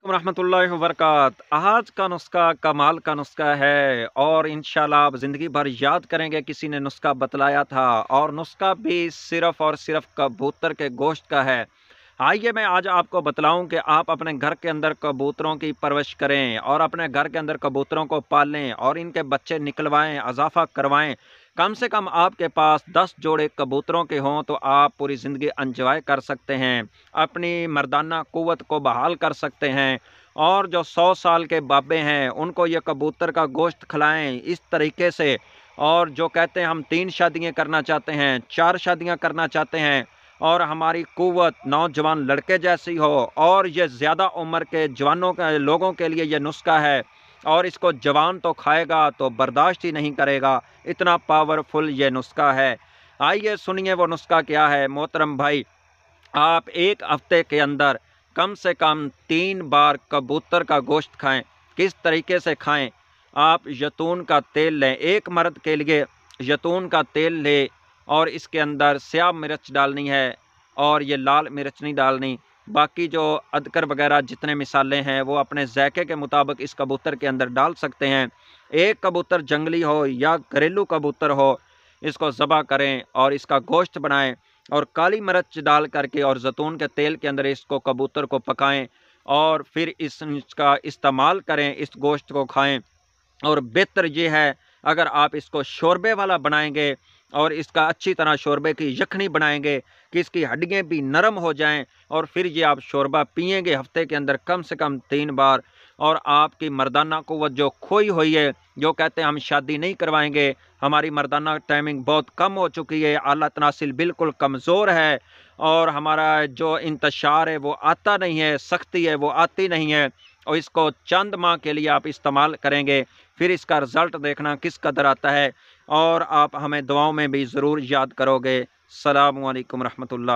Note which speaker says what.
Speaker 1: रहमतुल्लाहि व बरकात। आज का नुस्खा कमाल का नुस्खा है और इंशाल्लाह आप ज़िंदगी भर याद करेंगे। किसी ने नुस्खा बतलाया था और नुस्खा भी सिर्फ़ और सिर्फ़ कबूतर के गोश्त का है। आइए मैं आज आपको बतलाऊं कि आप अपने घर के अंदर कबूतरों की परवरिश करें और अपने घर के अंदर कबूतरों को पालें और इनके बच्चे निकलवाएं, इजाफा करवाएं। कम से कम आपके पास 10 जोड़े कबूतरों के हों तो आप पूरी ज़िंदगी एंजॉय कर सकते हैं, अपनी मर्दाना क़ुव्वत को बहाल कर सकते हैं। और जो 100 साल के बाबे हैं उनको ये कबूतर का गोश्त खिलाएं इस तरीके से। और जो कहते हैं हम 3 शादियाँ करना चाहते हैं, 4 शादियाँ करना चाहते हैं और हमारी क़ुव्वत नौजवान लड़के जैसी हो, और ये ज़्यादा उम्र के जवानों के लोगों के लिए ये नुस्खा है। और इसको जवान तो खाएगा तो बर्दाश्त ही नहीं करेगा, इतना पावरफुल ये नुस्खा है। आइए सुनिए वो नुस्खा क्या है। मोहतरम भाई, आप एक हफ्ते के अंदर कम से कम 3 बार कबूतर का गोश्त खाएं। किस तरीके से खाएं? आप जैतून का तेल लें, एक मर्द के लिए जैतून का तेल लें और इसके अंदर स्याह मिर्च डालनी है और ये लाल मिर्च नहीं डालनी। बाकी जो अदरक वगैरह जितने मिसाले हैं वो अपने ज़ायके के मुताबिक इस कबूतर के अंदर डाल सकते हैं। एक कबूतर जंगली हो या घरेलू कबूतर हो, इसको ज़बह करें और इसका गोश्त बनाएं और काली मिर्च डाल करके और जैतून के तेल के अंदर इसको कबूतर को पकाएं और फिर इसका इस्तेमाल करें, इस गोश्त को खाएं। और बेहतर ये है अगर आप इसको शोरबे वाला बनाएंगे और इसका अच्छी तरह शोरबे की यखनी बनाएंगे कि इसकी हड्डियाँ भी नरम हो जाएं, और फिर ये आप शोरबा पिएंगे हफ्ते के अंदर कम से कम 3 बार, और आपकी मर्दाना क़ुव्वत जो खोई हुई है, जो कहते हैं हम शादी नहीं करवाएंगे, हमारी मर्दाना टाइमिंग बहुत कम हो चुकी है, आला तनासिल बिल्कुल कमज़ोर है और हमारा जो इंतशार है वो आता नहीं है, सख्ती है वो आती नहीं है, और इसको चंद माह के लिए आप इस्तेमाल करेंगे, फिर इसका रिज़ल्ट देखना किस कदर आता है। और आप हमें दुआओं में भी ज़रूर याद करोगे। अस्सलामु अलैकुम रहमतुल्लाह।